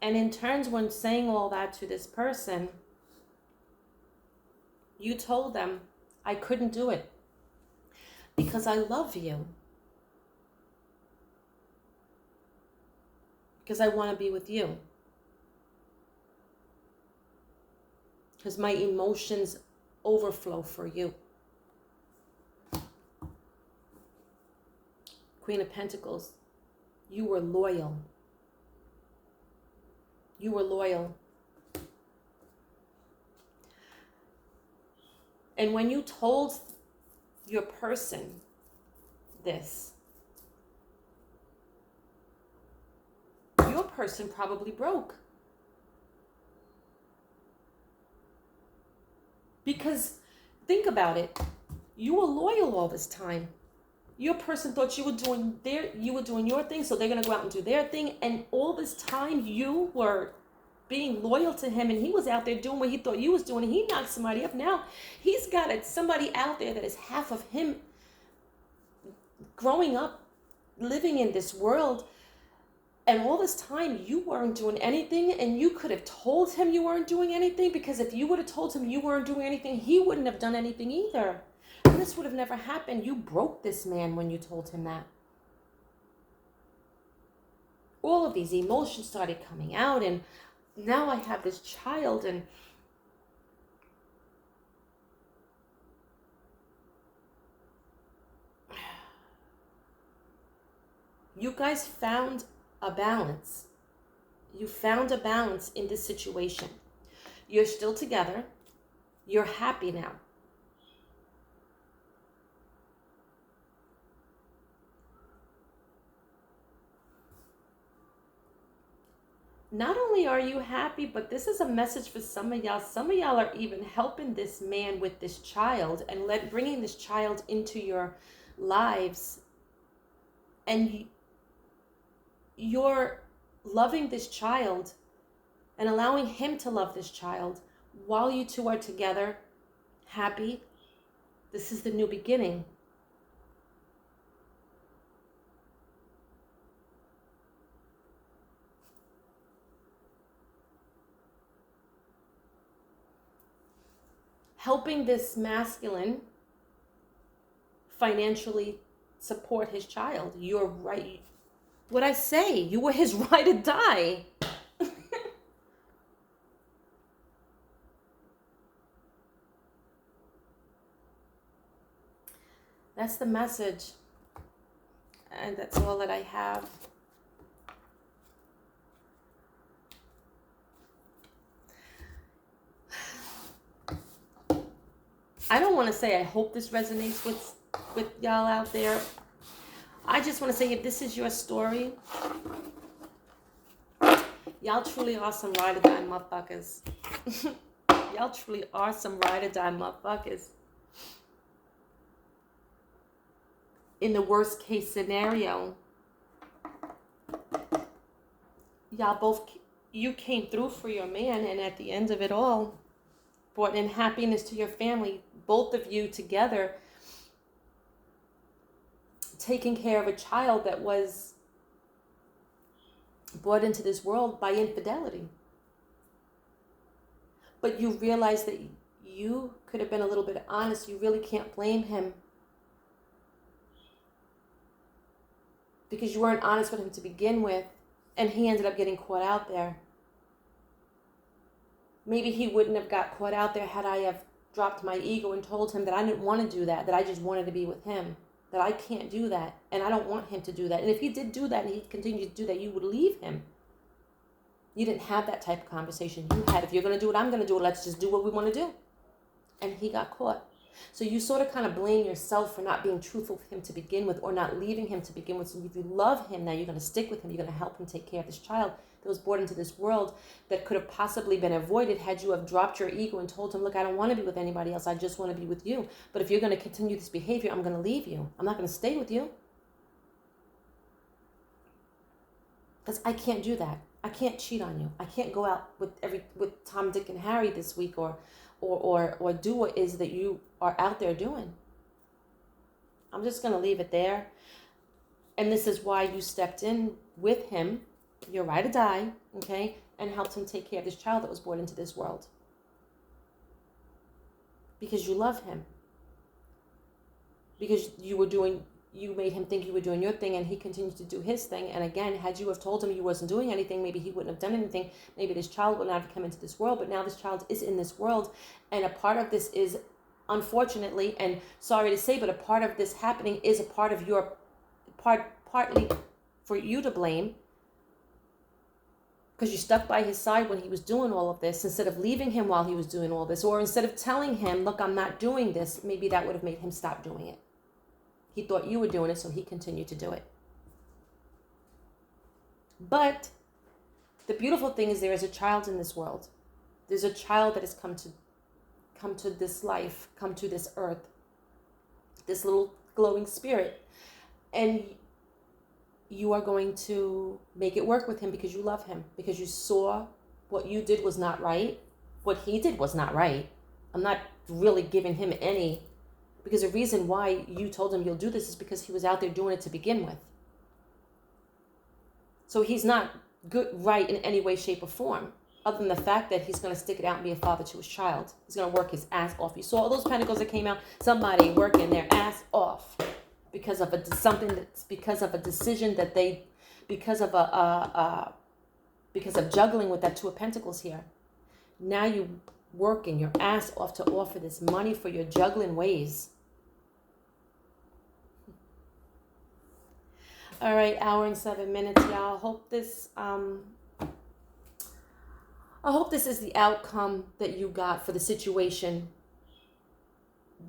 And in turns, when saying all that to this person, you told them, I couldn't do it because I love you. Because I want to be with you. Because my emotions overflow for you. Queen of Pentacles, you were loyal. You were loyal. And when you told your person this, your person probably broke. Because think about it. You were loyal all this time. Your person thought you were doing your thing, so they're going to go out and do their thing. And all this time you were being loyal to him, and he was out there doing what he thought you was doing, and he knocked somebody up. Now he's got somebody out there that is half of him growing up, living in this world. And all this time you weren't doing anything, and you could have told him you weren't doing anything, because if you would have told him you weren't doing anything, he wouldn't have done anything either. And this would have never happened. You broke this man when you told him that. All of these emotions started coming out, and now I have this child, and you guys found a balance. You found a balance in this situation. You're still together. You're happy now. Not only are you happy, but this is a message for some of y'all. Some of y'all are even helping this man with this child and bringing this child into your lives. And you're loving this child and allowing him to love this child while you two are together, happy. This is the new beginning. Helping this masculine financially support his child. You're right. What I say, you were his ride or die. That's the message. And that's all that I have. I don't want to say I hope this resonates with y'all out there. I just want to say, if this is your story, y'all truly are some ride or die motherfuckers. Y'all truly are some ride or die motherfuckers. In the worst case scenario, you came through for your man, and at the end of it all, brought in happiness to your family. Both of you together, taking care of a child that was brought into this world by infidelity. But you realize that you could have been a little bit honest. You really can't blame him, because you weren't honest with him to begin with, and he ended up getting caught out there. Maybe he wouldn't have got caught out there had I have dropped my ego and told him that I didn't want to do that I just wanted to be with him, that I can't do that, and I don't want him to do that. And if he did do that and he continued to do that, you would leave him. You didn't have that type of conversation. You had, if you're going to do it, I'm going to do it. Let's just do what we want to do. And he got caught. So you sort of kind of blame yourself for not being truthful with him to begin with, or not leaving him to begin with. So if you love him, now you're going to stick with him. You're going to help him take care of this child that was born into this world that could have possibly been avoided had you have dropped your ego and told him, look, I don't want to be with anybody else. I just want to be with you. But if you're going to continue this behavior, I'm going to leave you. I'm not going to stay with you. Because I can't do that. I can't cheat on you. I can't go out with Tom, Dick, and Harry this week, or do what is that you are out there doing. I'm just going to leave it there. And this is why you stepped in with him. You're ride or die, okay? and helped him take care of this child that was born into this world. Because you love him. Because you made him think you were doing your thing, and he continued to do his thing. And again, had you have told him you wasn't doing anything, maybe he wouldn't have done anything. Maybe this child would not have come into this world, but now this child is in this world. And a part of this is, unfortunately, and sorry to say, but a part of this happening is a part of your partly for you to blame, because you stuck by his side when he was doing all of this instead of leaving him while he was doing all this, or instead of telling him, look, I'm not doing this. Maybe that would have made him stop doing it. He thought you were doing it, so he continued to do it. But the beautiful thing is there is a child in this world. There's a child that has come to this life, come to this earth, this little glowing spirit. And you are going to make it work with him because you love him, because you saw what you did was not right. What he did was not right. I'm not really giving him any, because the reason why you told him you'll do this is because he was out there doing it to begin with. So he's not good, right in any way, shape, or form, other than the fact that he's going to stick it out and be a father to his child. He's going to work his ass off. You saw all those pentacles that came out, somebody working their ass off. Because of because of a decision that they, because of juggling with that Two of Pentacles here. Now you working your ass off to offer this money for your juggling ways. All right, hour and 7 minutes, y'all. I hope this is the outcome that you got for the situation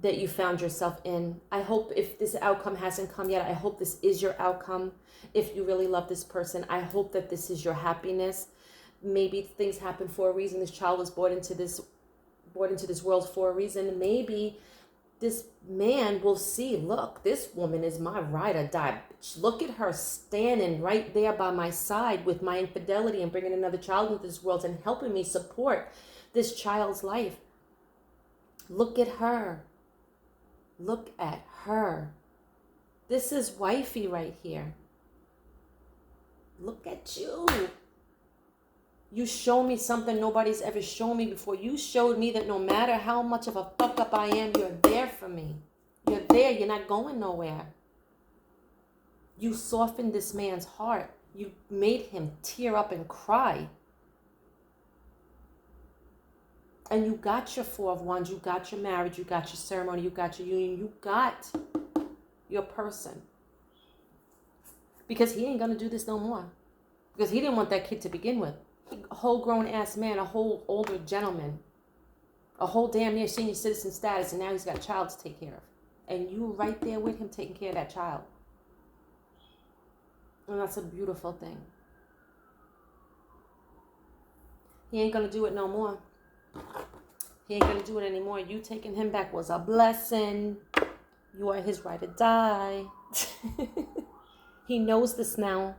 that you found yourself in. I hope, if this outcome hasn't come yet, I hope this is your outcome. If you really love this person, I hope that this is your happiness. Maybe things happen for a reason. This child was born into this world for a reason. Maybe this man will see, look, this woman is my ride or die. Look at her standing right there by my side with my infidelity and bringing another child into this world and helping me support this child's life. Look at her. Look at her. This is wifey right here. Look at you. You show me something nobody's ever shown me before. You showed me that no matter how much of a fuck up I am, you're there for me. You're there. You're not going nowhere. You softened this man's heart. You made him tear up and cry. And you got your Four of Wands, you got your marriage, you got your ceremony, you got your union, you got your person. Because he ain't going to do this no more. Because he didn't want that kid to begin with. A whole grown-ass man, a whole older gentleman, a whole damn near senior citizen status, and now he's got a child to take care of. And you right there with him taking care of that child. And that's a beautiful thing. He ain't going to do it no more. He ain't going to do it anymore. You taking him back was a blessing. You are his ride or die. He knows this now.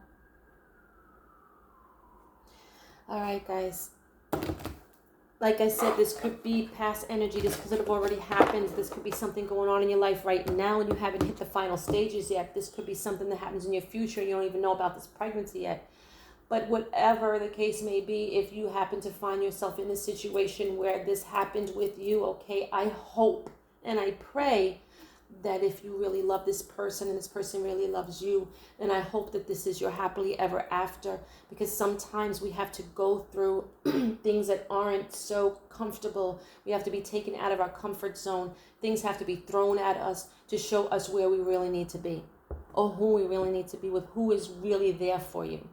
All right, guys. Like I said, this could be past energy. This could have already happened. This could be something going on in your life right now and you haven't hit the final stages yet. This could be something that happens in your future. You don't even know about this pregnancy yet. But whatever the case may be, if you happen to find yourself in a situation where this happened with you, okay, I hope and I pray that if you really love this person and this person really loves you, and I hope that this is your happily ever after, because sometimes we have to go through things that aren't so comfortable. We have to be taken out of our comfort zone. Things have to be thrown at us to show us where we really need to be, or who we really need to be with, who is really there for you,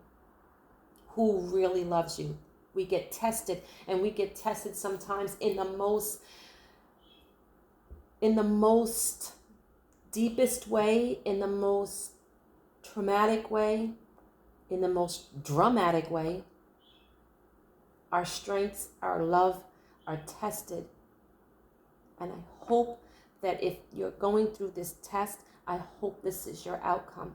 who really loves you. We get tested, and we get tested sometimes in the most deepest way, in the most traumatic way, in the most dramatic way. Our strengths, our love are tested. And I hope that if you're going through this test, I hope this is your outcome.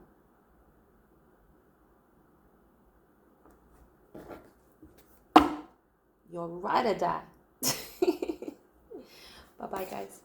You're ride or die. Bye-bye, guys.